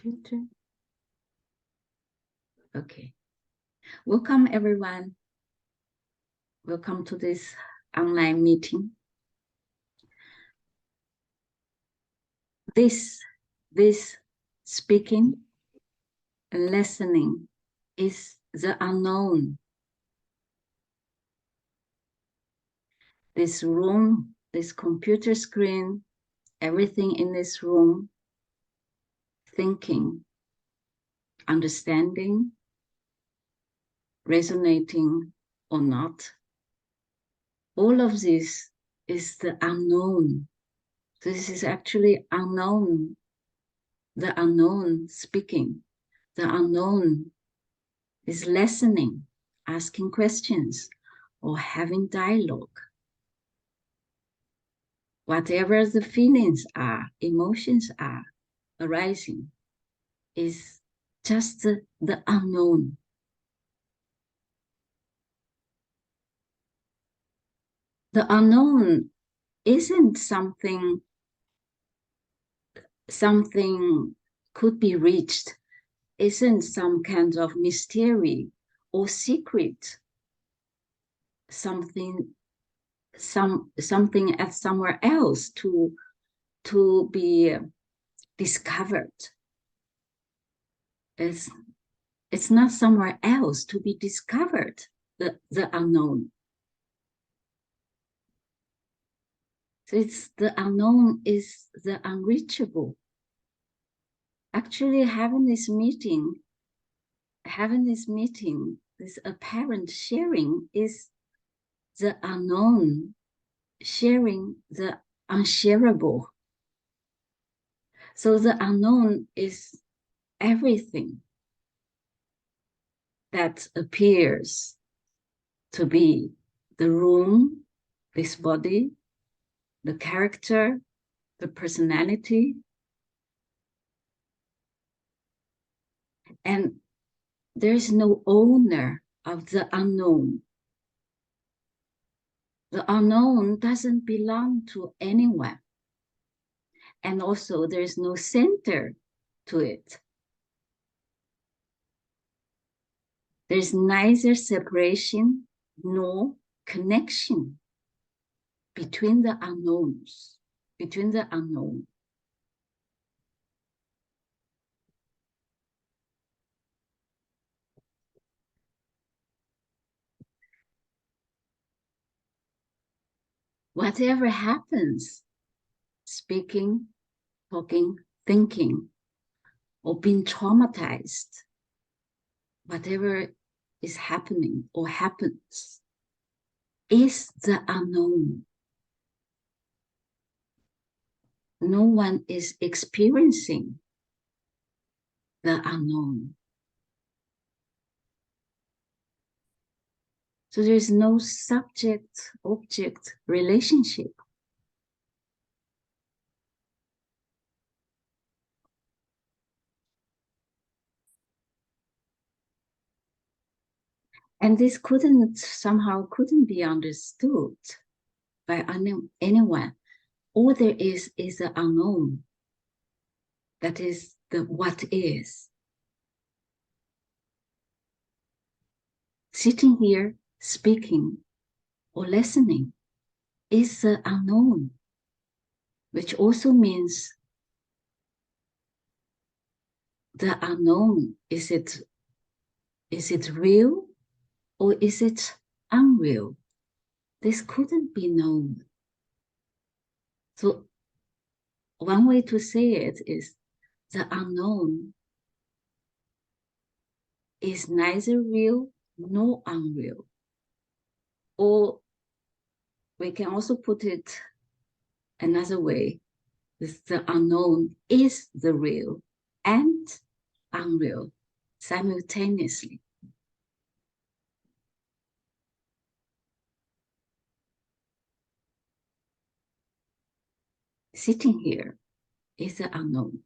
computer. Okay. Welcome, everyone. Welcome to this online meeting. This speaking and listening is the unknown. This room, this computer screen, everything in this room, thinking, understanding, resonating or not, all of this is the unknown. This is actually unknown, the unknown speaking, the unknown is listening, asking questions, or having dialogue. Whatever the feelings are, emotions are arising is just the unknown. The unknown isn't something could be reached, isn't some kind of mystery or secret, something at somewhere else to be discovered. It's not somewhere else to be discovered, the unknown. So it's the unknown is the unreachable. Actually, having this meeting, this apparent sharing is the unknown sharing the unshareable. So the unknown is everything that appears to be the room, this body, the character, the personality. And there's no owner of the unknown. The unknown doesn't belong to anyone. And also there's no center to it. There's neither separation nor connection between the unknowns, between the unknown. Whatever happens, speaking, talking, thinking, or being traumatized, whatever is happening or happens, is the unknown. No one is experiencing the unknown. So there's no subject-object relationship. And this couldn't be understood by anyone. All there is the unknown. That is the what is. Sitting here, speaking, or listening is the unknown, which also means the unknown. Is it real or is it unreal? This couldn't be known. So one way to say it is the unknown is neither real nor unreal. Or we can also put it another way, the unknown is the real and unreal simultaneously. Sitting here is the unknown.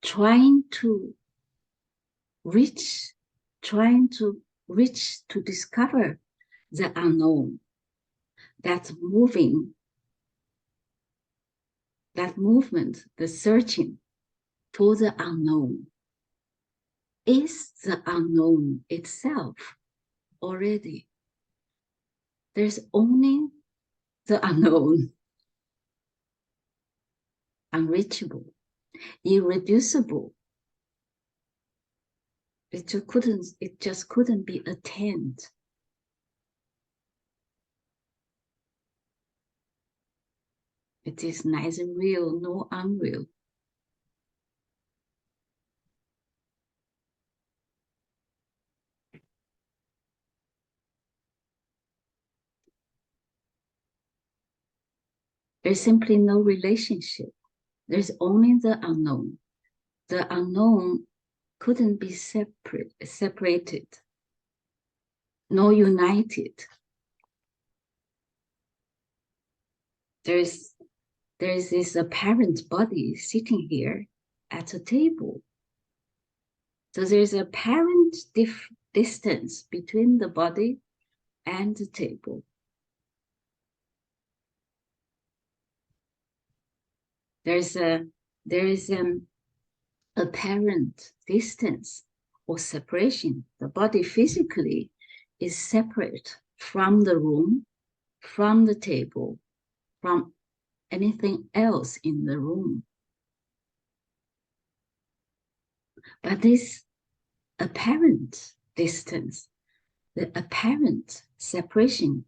Trying to reach to discover the unknown, that movement, the searching for the unknown is the unknown itself already. There's only the unknown, unreachable, irreducible. It just couldn't be attained. It is neither real nor unreal. There's simply no relationship. There's only the unknown. The unknown couldn't be separated, nor united. There's this apparent body sitting here at a table. So there's apparent distance between the body and the table. There is an apparent distance or separation. The body physically is separate from the room, from the table, from anything else in the room. But this apparent distance, the apparent separation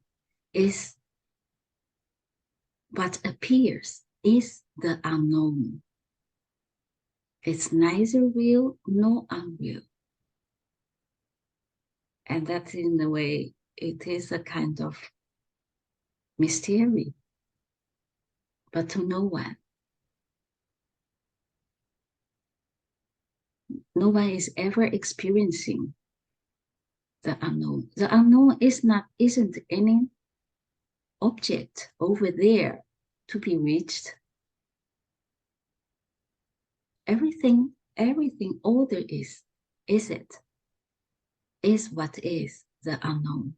is what appears, is the unknown. It's neither real nor unreal. And that, in a way, it is a kind of mystery, but to no one. No one is ever experiencing the unknown. The unknown isn't any object over there to be reached. Everything, all there is what is the unknown.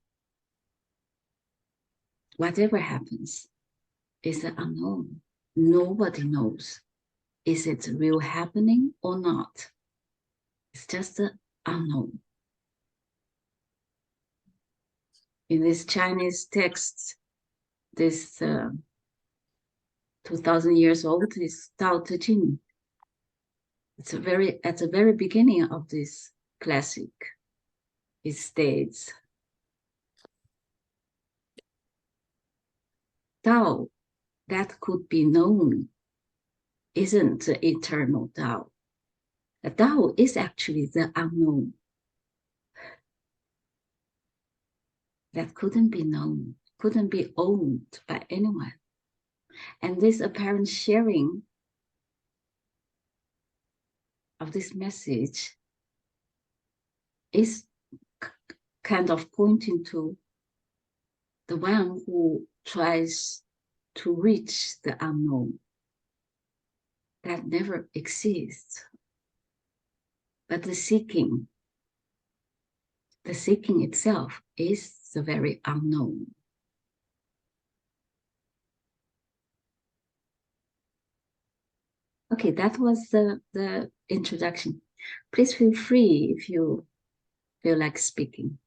Whatever happens is the unknown. Nobody knows. Is it real happening or not? It's just the unknown. In this Chinese text, this 2,000 years old is Tao Te Ching. It's at the very beginning of this classic. It states, Tao that could be known isn't the eternal Tao. The Tao is actually the unknown that couldn't be known, couldn't be owned by anyone. And this apparent sharing of this message is kind of pointing to the one who tries to reach the unknown that never exists. But the seeking itself is the very unknown. Okay, that was the introduction. Please feel free if you feel like speaking.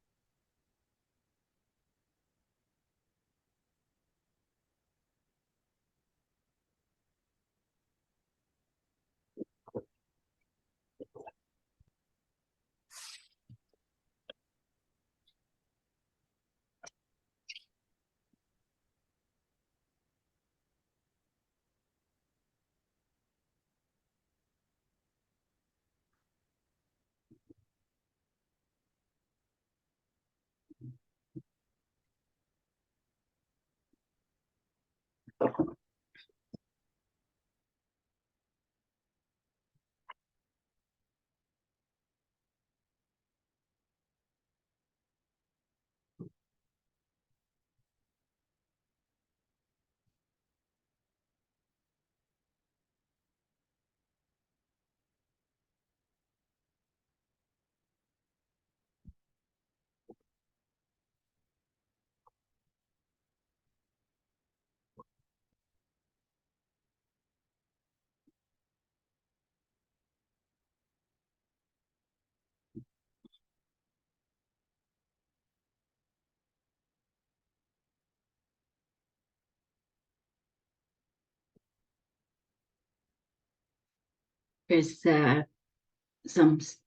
There's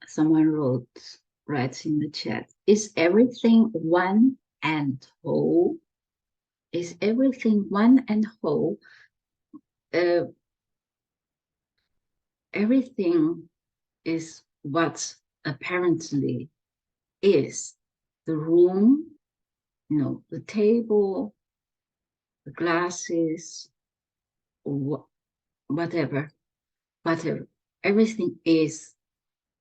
someone writes in the chat, is everything one and whole? Is everything one and whole? Everything is what apparently is. The room, the table, the glasses, whatever. Everything is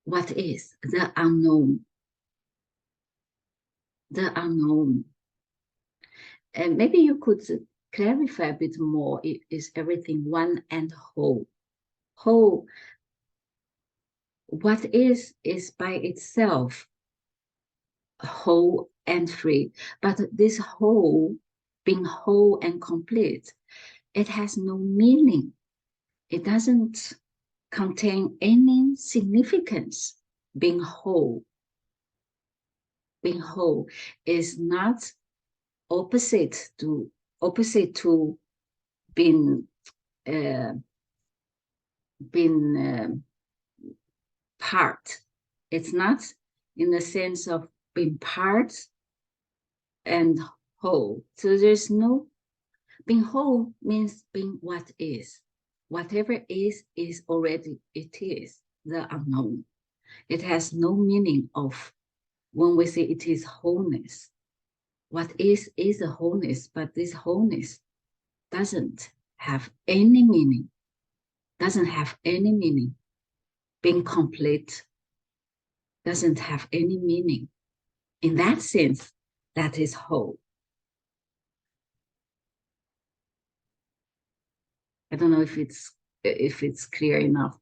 what is, the unknown. The unknown. And maybe you could clarify a bit more. Is everything one and whole? Whole, what is by itself whole and free. But this whole, being whole and complete, it has no meaning. It doesn't contain any significance. Being whole is not opposite to being part. It's not in the sense of being part and whole. So there's no, being whole means being what is. Whatever is already, it is the unknown. It has no meaning of when we say it is wholeness. What is a wholeness, but this wholeness doesn't have any meaning. Being complete doesn't have any meaning. In that sense, that is whole. I don't know if it's clear enough.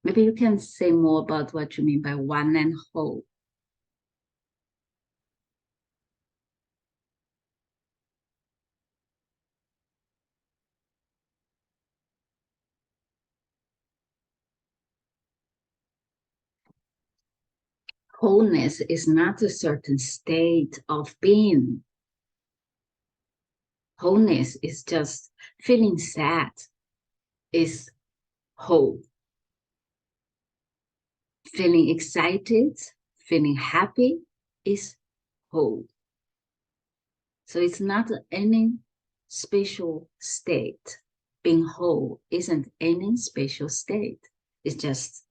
Maybe you can say more about what you mean by one and whole. Wholeness is not a certain state of being. Wholeness is just feeling sad is whole. Feeling excited, feeling happy is whole. So it's not any special state. Being whole isn't any special state. It's just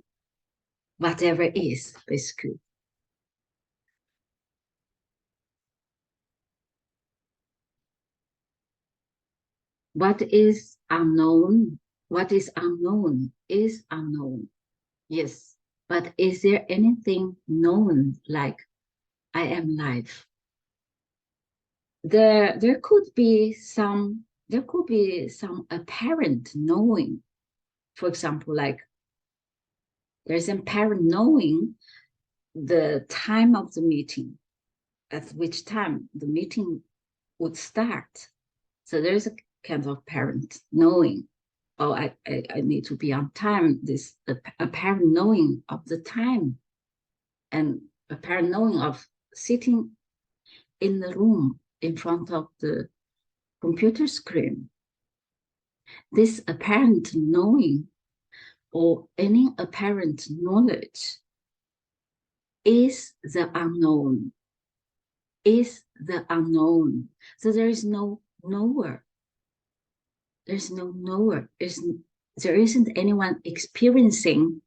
whatever is, basically. What is unknown? What is unknown is unknown. Yes, but is there anything known like I am life? There could be some apparent knowing. For example, like there's apparent knowing the time of the meeting, at which time the meeting would start. So there's a kind of apparent knowing. Oh, I need to be on time. This apparent knowing of the time, and apparent knowing of sitting in the room in front of the computer screen. This apparent knowing or any apparent knowledge is the unknown. So there is no knower. There's no knower. There isn't anyone experiencing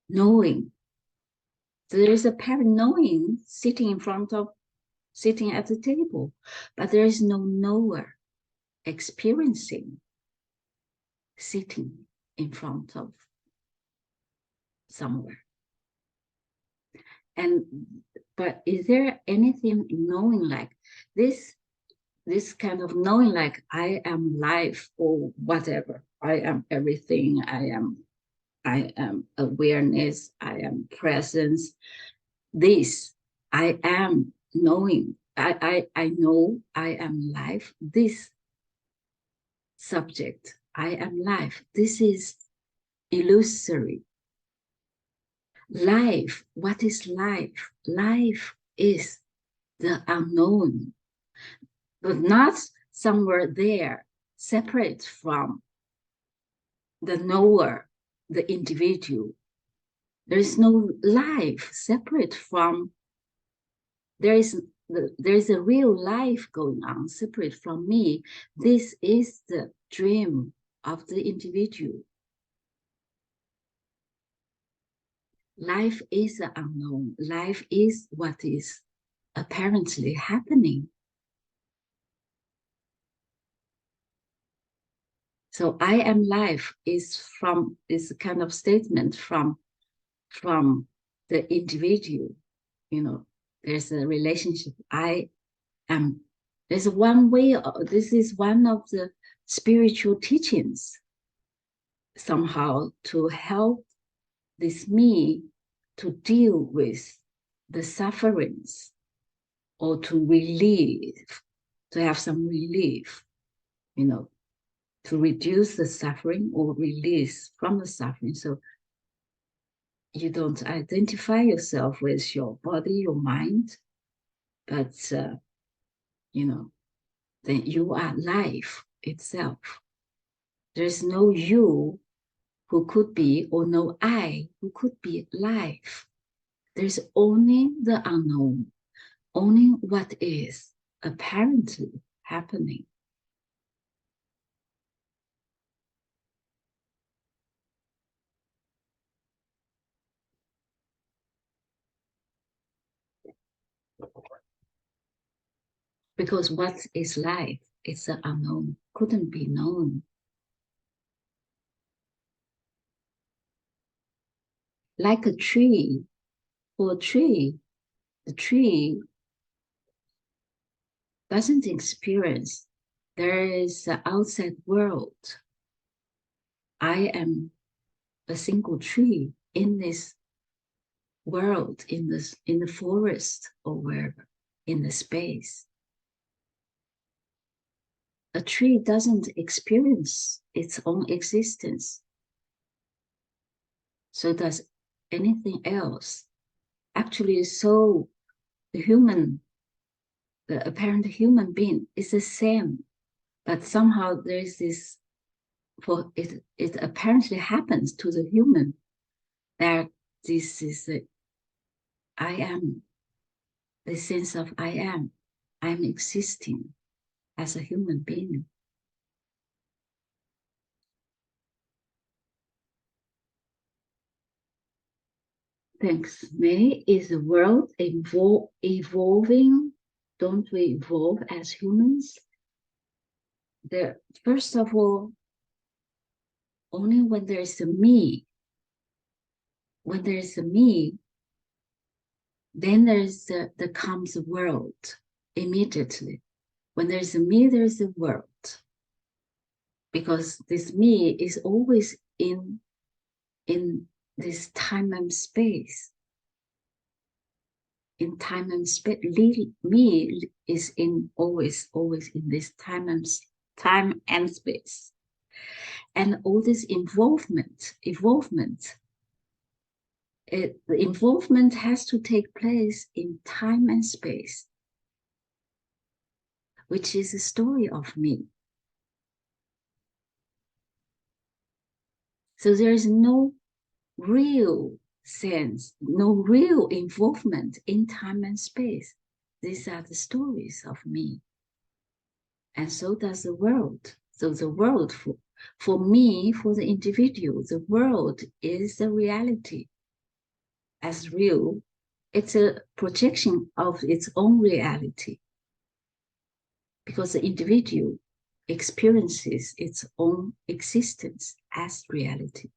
knowing. So there is apparent knowing sitting at the table, but there is no knower experiencing sitting in front of somewhere. But is there anything knowing like this kind of knowing like I am life or whatever, I am everything, I am awareness, I am presence, this I am knowing, I know I am life, this subject, I am life, this is illusory. Life, what is life? Life is the unknown, but not somewhere there, separate from the knower. the individual. There is no life separate from, there is a real life going on separate from me. This is the dream of the individual. Life is the unknown. Life is what is apparently happening. So I am life is a kind of statement from the individual. You know, there's a relationship. I am. There's one way. This is one of the spiritual teachings. Somehow to help this me to deal with the sufferings or to relieve, to have some relief, you know, to reduce the suffering or release from the suffering. So you don't identify yourself with your body, your mind, but, you know, then you are life itself. There's no you who could be, or no I who could be life. There's only the unknown, only what is apparently happening. Because what is life? It's the unknown, couldn't be known. Like a tree, for a tree, the tree doesn't experience there is the outside world. I am a single tree in this world, in the forest or wherever, in the space. A tree doesn't experience its own existence. So does anything else. Actually, so the apparent human being is the same, but somehow there is this, for it apparently happens to the human that this is I am, the sense of I'm existing as a human being. Thanks, May. Is the world evolving? Don't we evolve as humans? First of all, only when there's a me, when there's a me, then there comes a world immediately. When there's a me, there's a world. Because this me is always in this time and space. In time and space, me is always in this time and space. And all this evolvement, the involvement has to take place in time and space, which is a story of me. So there is no real sense, no real involvement in time and space. These are the stories of me. And so does the world. So the world, for me, for the individual, the world is the reality as real. It's a projection of its own reality, because the individual experiences its own existence as reality.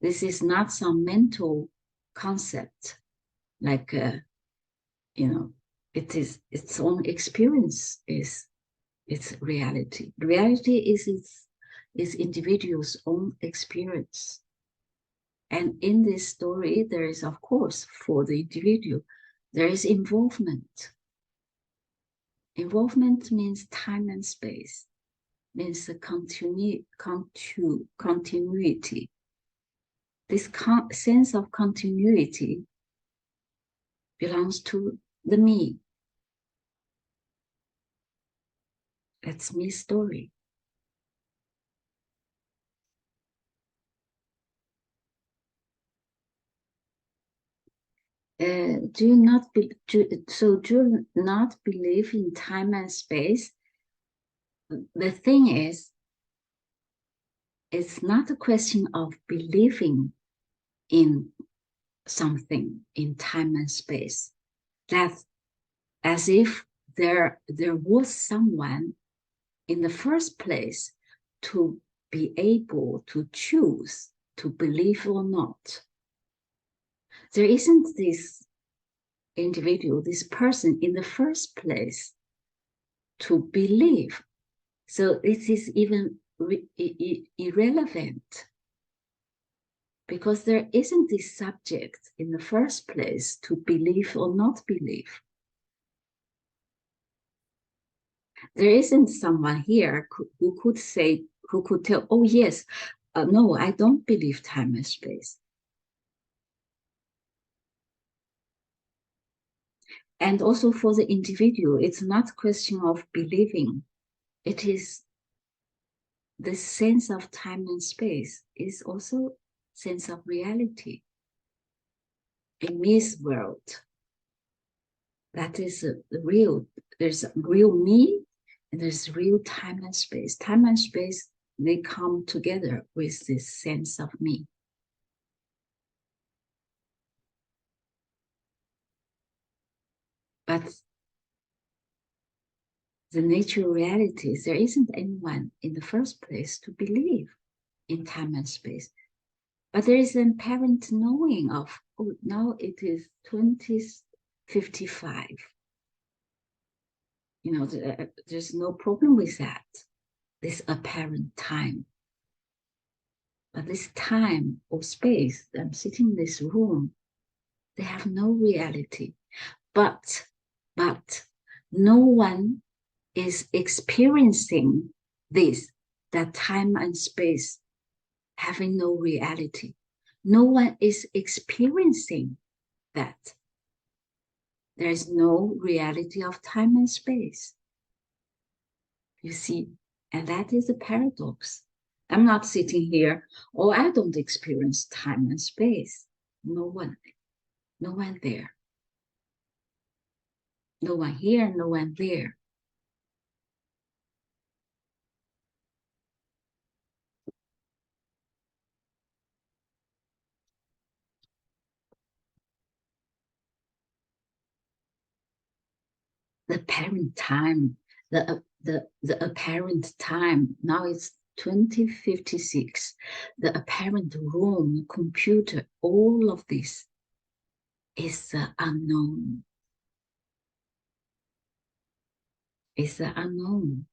This is not some mental concept, like, it is its own experience, is its reality. Reality is individual's own experience. And in this story, there is, of course, for the individual, there is involvement. Involvement means time and space, means the continuity. This sense of continuity belongs to the me. That's me story. do you not believe in time and space? The thing is, it's not a question of believing in something in time and space. That's as if there was someone in the first place to be able to choose to believe or not. There isn't this individual, this person in the first place to believe. So it is even irrelevant because there isn't this subject in the first place to believe or not believe. There isn't someone here who could say, who could tell, oh yes, no, I don't believe time and space. And also for the individual, it's not a question of believing. It is the sense of time and space is also sense of reality. In this world, that is real. There's real me, and there's real time and space. Time and space, they come together with this sense of me. But the natural reality is there isn't anyone in the first place to believe in time and space. But there is an apparent knowing of, oh, now it is 2055. You know, there's no problem with that, this apparent time. But this time or space, I'm sitting in this room, they have no reality. But no one is experiencing this, that time and space having no reality. No one is experiencing that. There is no reality of time and space. You see, and that is a paradox. I'm not sitting here, oh, I don't experience time and space. No one there. No one here, no one there. The apparent time, the apparent time, now it's 2056. The apparent room, computer, all of this is the unknown. It's the unknown,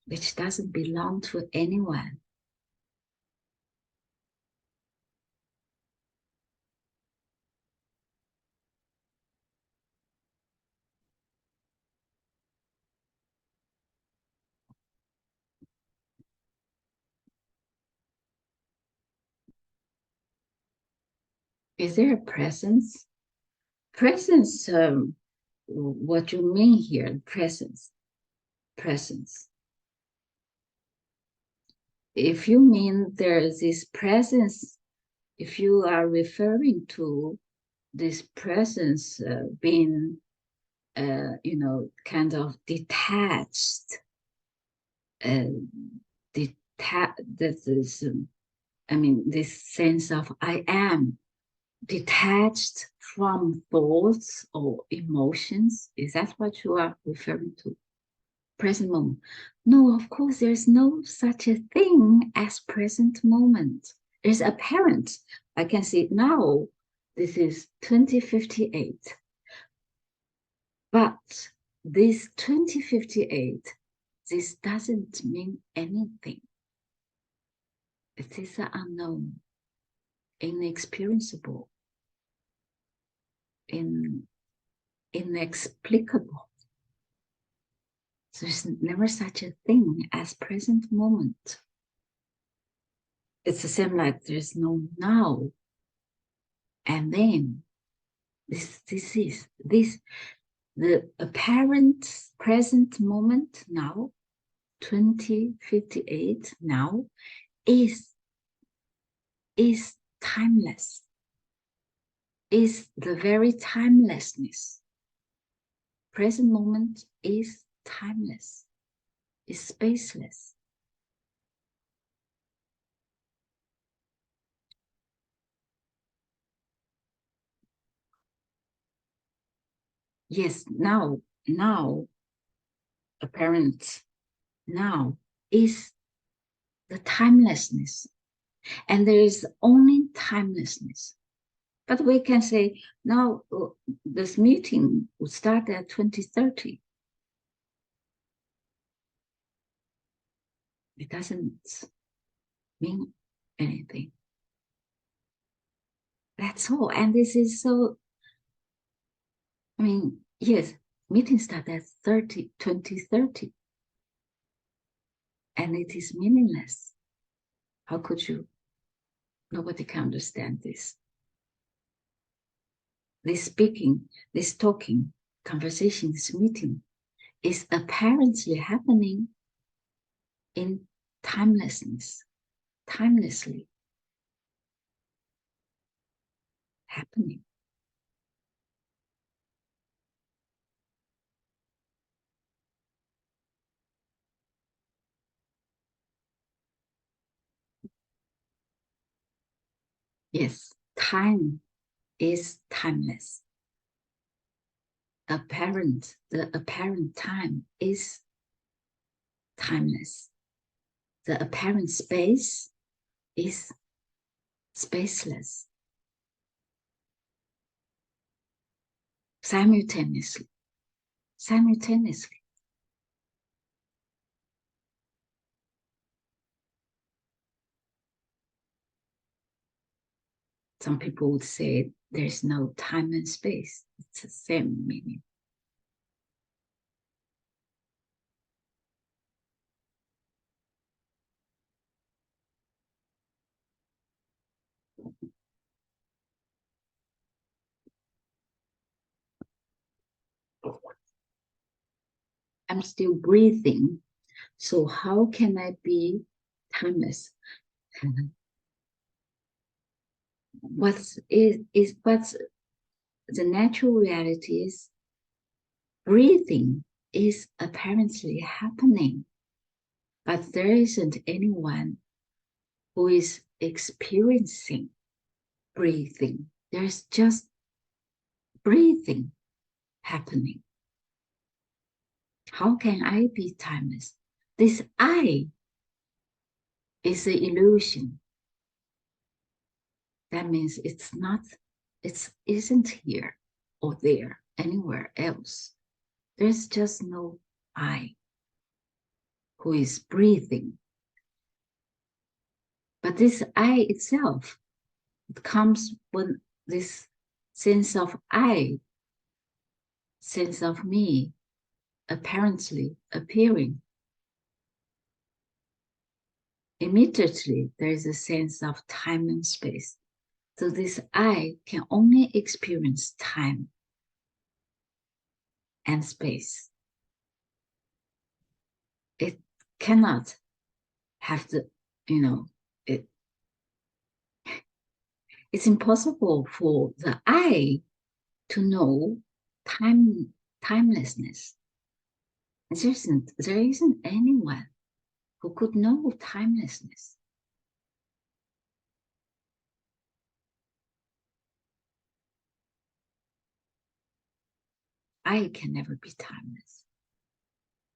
which doesn't belong to anyone. Is there a presence? Presence, what you mean here, presence. If you mean there is this presence, if you are referring to this presence being, kind of detached, that is, this sense of I am detached from thoughts or emotions. Is that what you are referring to? Present moment. No, of course, there's no such a thing as present moment. It's apparent. I can see it now. This is 2058. But this 2058, this doesn't mean anything. It is unknown, inexperiencable, inexplicable. There's never such a thing as present moment. It's the same like there's no now. And then the apparent present moment now, 2058 now, is timeless. is the very timelessness. Present moment is timeless, is spaceless. Yes, now, apparent now is the timelessness. And there is only timelessness. But we can say now this meeting will start at 2030. It doesn't mean anything. That's all. And this is so, I mean, yes, meeting start at 2030. And it is meaningless. How could you? Nobody can understand this. This speaking, this talking, conversation, this meeting is apparently happening in timelessness, timelessly happening. Yes, time is timeless. The apparent time is timeless. The apparent space is spaceless. Simultaneously. Simultaneously. Some people would say there's no time and space. It's the same meaning. I'm still breathing. So how can I be timeless? What's the natural reality is breathing is apparently happening, but there isn't anyone who is experiencing breathing. There's just breathing happening. How can I be timeless? This I is an illusion. That means it's not, it isn't here or there, anywhere else. There's just no I who is breathing. But this I itself, it comes when this sense of I, sense of me, apparently appearing. Immediately, there is a sense of time and space. So this I can only experience time and space. It cannot have the, it, it's impossible for the I to know timelessness. There isn't anyone who could know timelessness. I can never be timeless.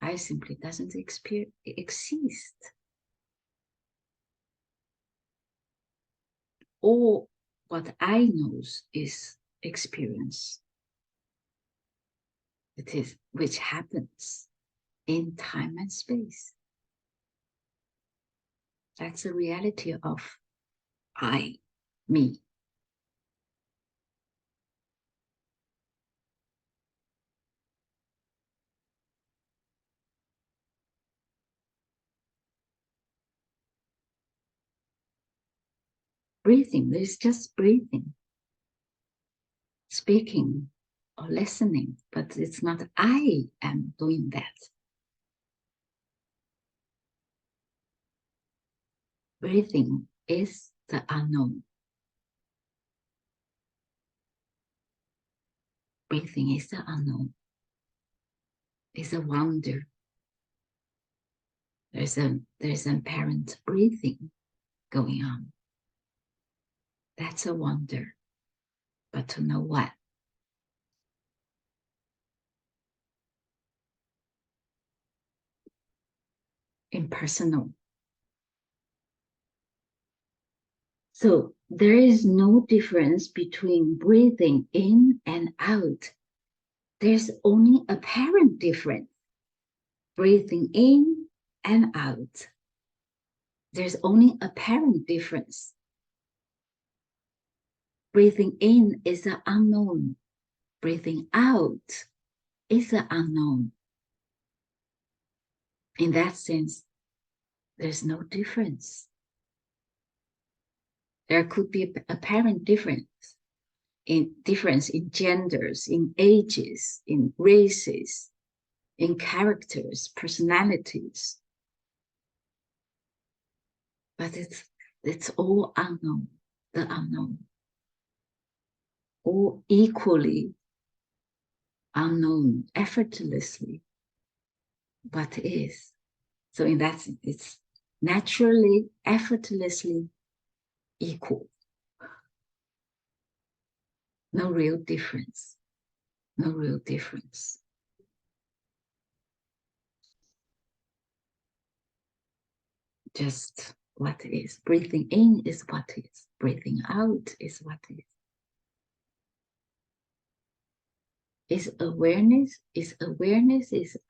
I simply doesn't exist. All what I knows is experience. It is which happens in time and space. That's the reality of I, me. Breathing, there's just breathing, speaking or listening, but it's not I am doing that. Breathing is the unknown. Breathing is the unknown. It's a wonder. There's apparent breathing going on. That's a wonder. But to know what? Impersonal. So there is no difference between breathing in and out. There's only apparent difference. Breathing in and out. There's only apparent difference. Breathing in is the unknown. Breathing out is the unknown. In that sense, there's no difference. There could be apparent difference in genders, in ages, in races, in characters, personalities. But it's all unknown, the unknown. All equally unknown, effortlessly, but is. So in that sense, it's naturally, effortlessly equal. No real difference. No real difference. Just what is. Breathing in is what is. Breathing out is what is. Is awareness, is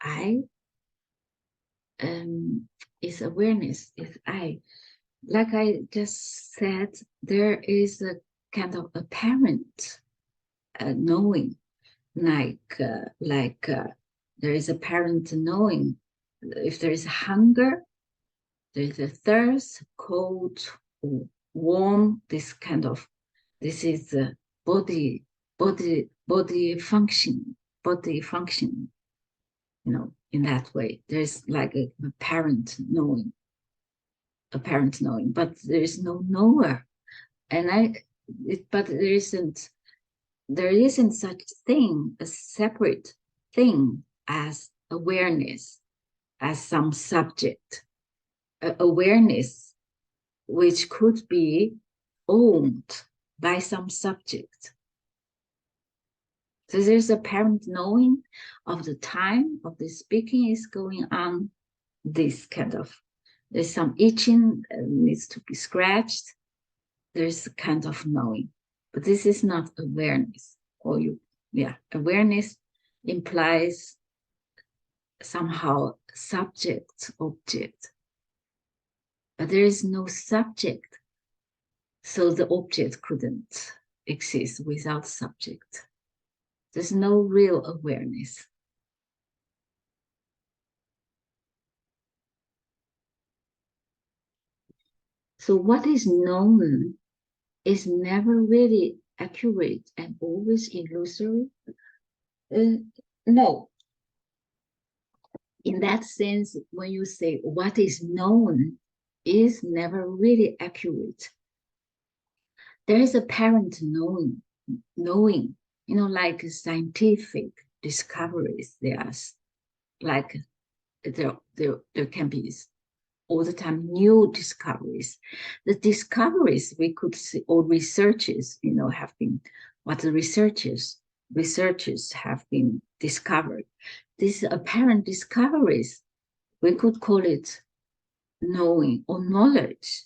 I. Is awareness, is I. Like I just said, there is a kind of apparent knowing, like there is apparent knowing. If there is hunger, there is a thirst, cold, warm. This is body function. You know, in that way, there's like a apparent knowing, but there is no knower, but there isn't such thing, a separate thing as awareness, as some subject, awareness which could be owned by some subject. So there's apparent knowing of the time of the speaking is going on. This kind of, there's some itching needs to be scratched. There's a kind of knowing, but this is not awareness. Awareness implies somehow subject, object, but there is no subject, so the object couldn't exist without subject. There's no real awareness. So what is known is never really accurate and always illusory. No. In that sense, when you say what is known is never really accurate, there is apparent knowing, like scientific discoveries. There's like there can be all the time new discoveries. The discoveries we could see, or researches, have been what the researchers have been discovered. These apparent discoveries, we could call it knowing or knowledge.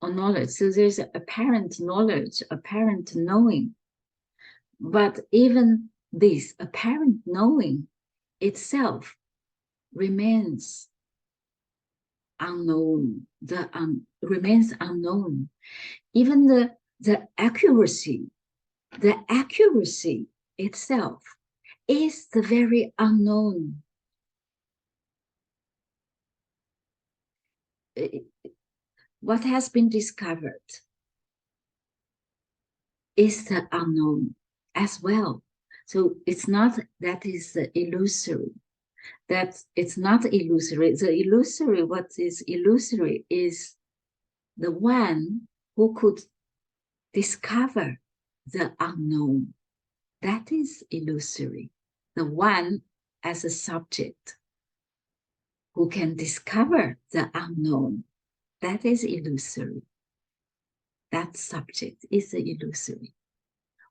So there's apparent knowledge, apparent knowing. But even this apparent knowing itself remains unknown. Remains unknown. Even the accuracy itself is the very unknown. What has been discovered is the unknown as well. So it's not that is illusory. That it's not illusory. What is illusory is the one who could discover the unknown. that is illusory. The one as a subject who can discover the unknown, that is illusory. That subject is illusory.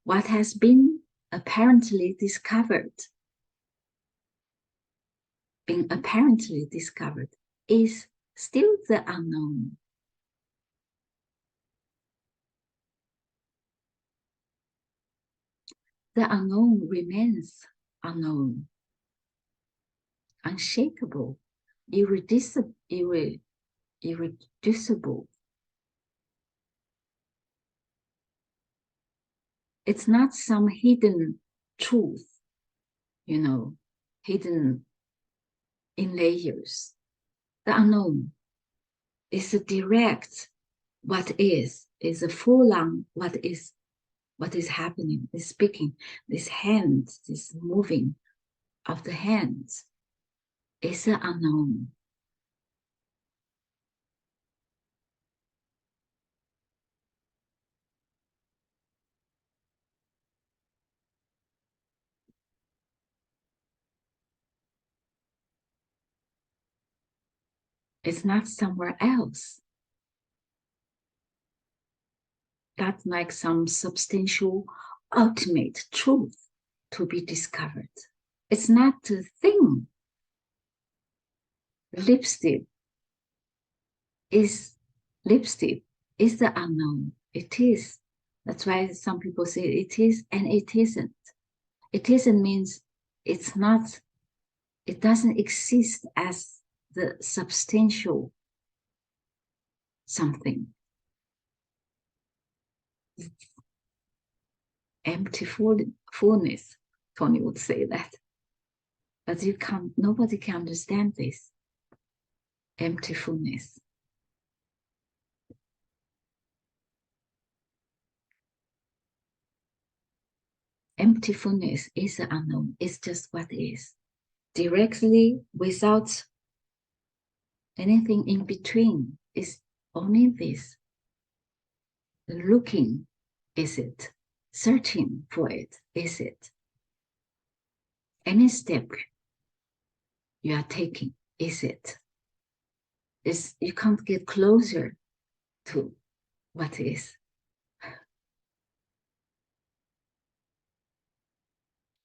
What has been apparently discovered, is still the unknown. The unknown remains unknown, unshakable, irreducible. It's not some hidden truth, hidden in layers. The unknown is a direct what is a full-on what is happening, is speaking. This hand, this moving of the hands is the unknown. It's not somewhere else. That's like some substantial, ultimate truth to be discovered. It's not a thing. Lipstick is the unknown. It is. That's why some people say it is and it isn't. It isn't means it's not, it doesn't exist as the substantial something. Empty fullness, Tony would say that. But nobody can understand this. Empty fullness. Empty fullness is the unknown. It's just what is. Directly, without anything in between, is only this. Looking, is it? Searching for it, is it? Any step you are taking, is it? You can't get closer to what is.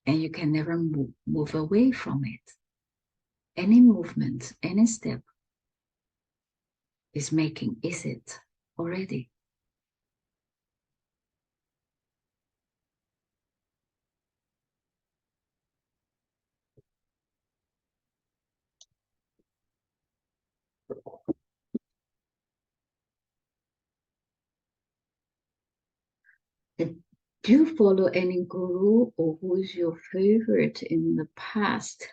And you can never move away from it. Any movement, any step is making, is it already? Do you follow any guru, or who's your favorite in the past?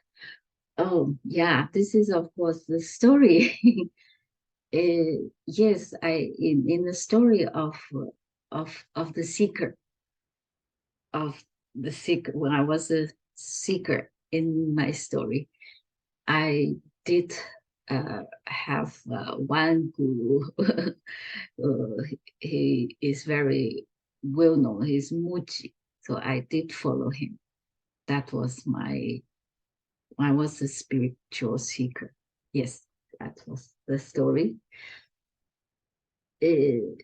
Oh, yeah, this is, of course, the story. Yes, in the story of the seeker, when I was a seeker in my story, I did have one guru. He is very well known. He's Muji, so I did follow him. That was I was a spiritual seeker. Yes, that was the story. Uh,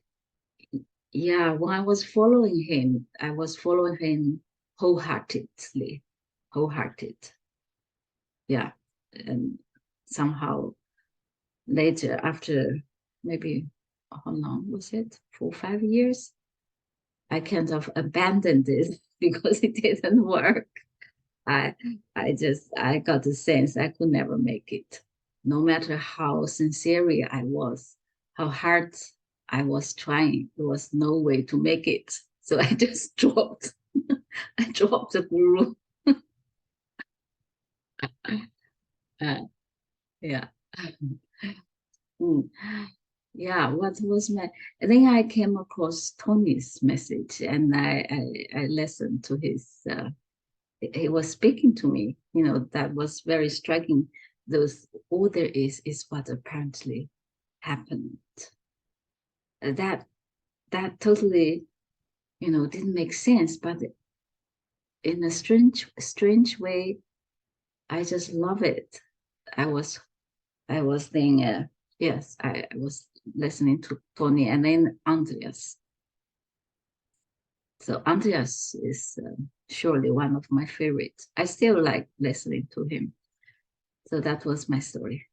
yeah, when I was following him, I was following him wholeheartedly, wholehearted. Yeah, and somehow later, after maybe how long was it? 4 or 5 years, I kind of abandoned it because it didn't work. I I got the sense I could never make it, no matter how sincere I was, how hard I was trying. There was no way to make it, so I just dropped. I dropped the guru. Yeah. Mm. Yeah, what was my? I think I came across Tony's message, and I listened to his. He was speaking to me. That was very striking. Those all there is what apparently happened. That totally, didn't make sense. But in a strange way, I just love it. I was I was saying, yes, I was listening to Tony and then Andreas. So Andreas is surely one of my favorites. I still like listening to him. So that was my story.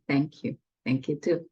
Thank you. Thank you too.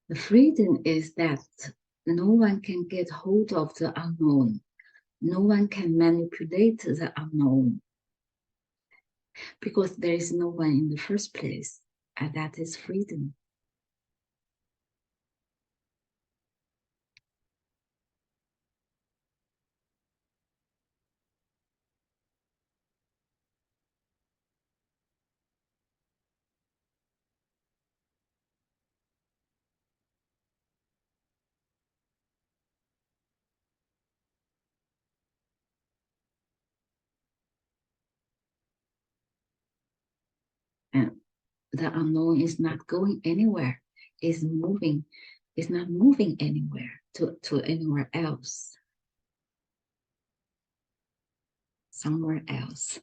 The freedom is that no one can get hold of the unknown. No one can manipulate the unknown because there is no one in the first place, and that is freedom. And the unknown is not going anywhere, is moving, is not moving anywhere to anywhere else, somewhere else.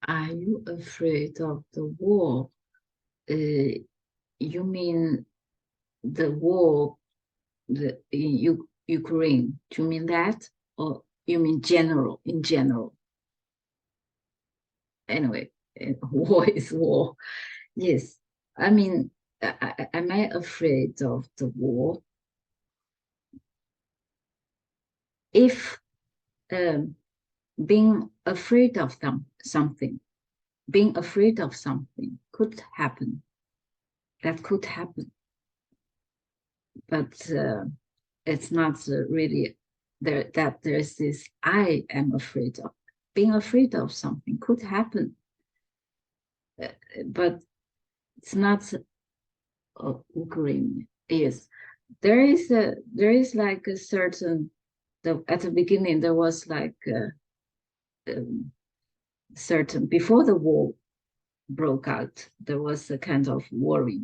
Are you afraid of the war? You mean the war in Ukraine? Do you mean that? Or you mean general, in general? Anyway, war is war. Yes. I mean, am I afraid of the war? If um, being afraid of something, being afraid of something could happen, that could happen, but it's not really there that there's this I am afraid of. Being afraid of something could happen, but it's not Ukraine. Yes, there is like a certain at the beginning there was like um, certain before the war broke out there was a kind of worry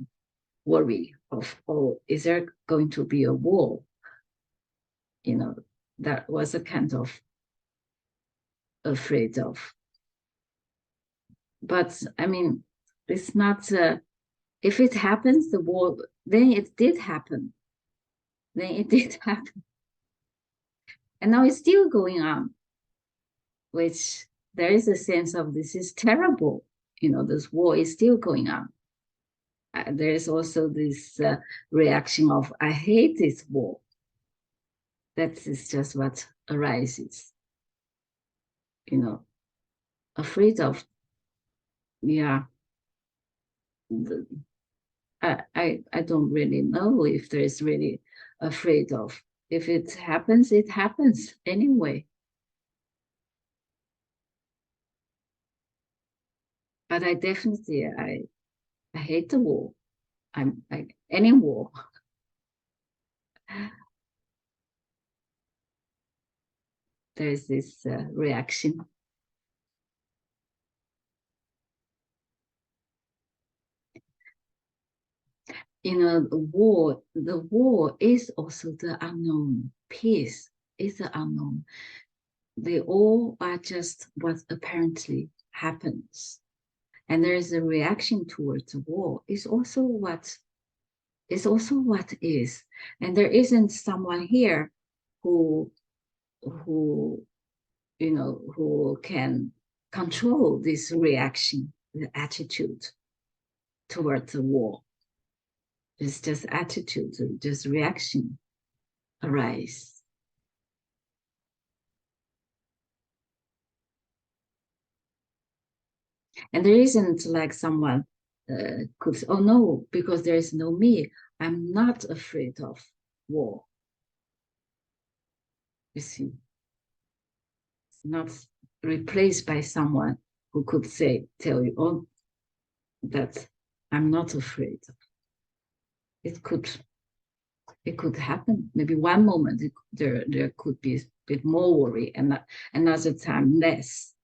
of, oh, is there going to be a war? You know, that was a kind of afraid of. But I mean, it's not. If it happens, the war, then it did happen. Then it did happen. And now it's still going on, which there is a sense of this is terrible. This war is still going on. There is also this reaction of, I hate this war. That is just what arises, afraid of, yeah. I don't really know if there is really afraid of. If it happens anyway. But I definitely I hate the war. I'm like any war. There's this reaction. The war is also the unknown. Peace is the unknown. They all are just what apparently happens. And there is a reaction towards the war. It's also what is. And there isn't someone here who who who can control this reaction, the attitude towards the war. It's just attitude, just reaction arise. And there isn't like someone could say, oh no, because there is no me. I'm not afraid of war. You see, it's not replaced by someone who could tell you, oh, that I'm not afraid. It could it could happen. Maybe one moment there could be a bit more worry, and another time less.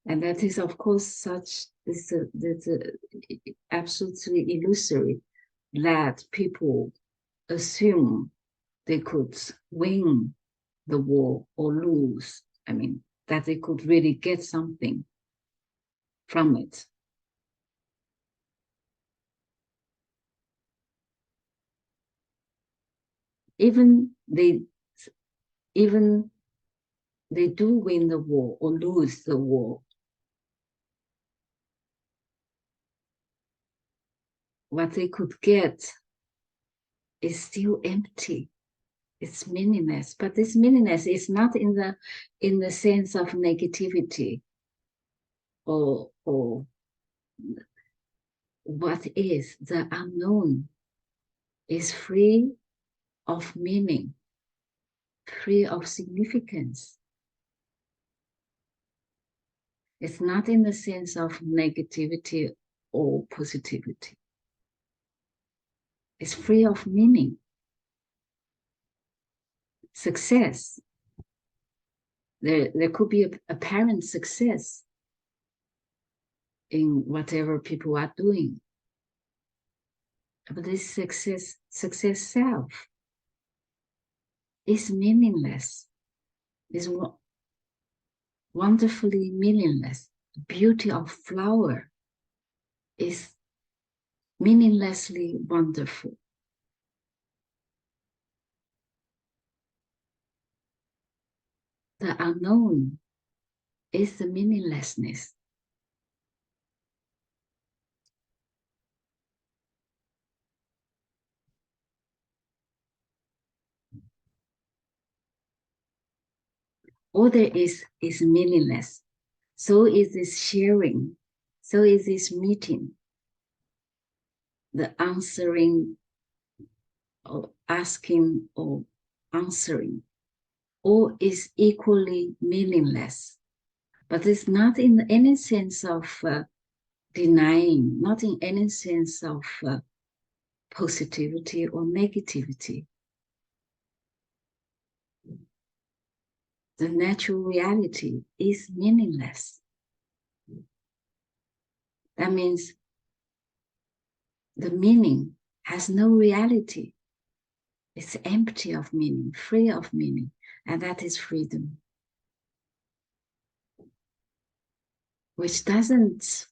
And that is, of course, that's absolutely illusory that people assume they could win the war or lose. I mean, that they could really get something from it. Even even they do win the war or lose the war, what they could get is still empty. It's meaningless, but this meaningless is not in the sense of negativity or what is the unknown is free of meaning, free of significance. It's not in the sense of negativity or positivity. It's free of meaning. Success. There could be a apparent success in whatever people are doing. But this success self is meaningless, is wonderfully meaningless. The beauty of flower is meaninglessly wonderful. The unknown is the meaninglessness. All there is meaningless. So is this sharing. So is this meeting. The answering or asking or answering, all is equally meaningless. But it's not in any sense of denying, not in any sense of positivity or negativity. The natural reality is meaningless. That means the meaning has no reality. It's empty of meaning, free of meaning, and that is freedom, which doesn't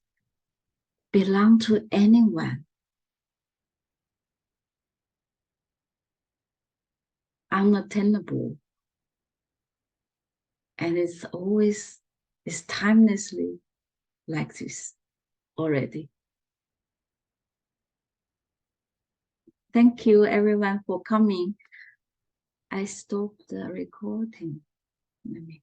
belong to anyone. Unattainable. And it's timelessly like this already. Thank you everyone for coming. I stopped the recording. Let me.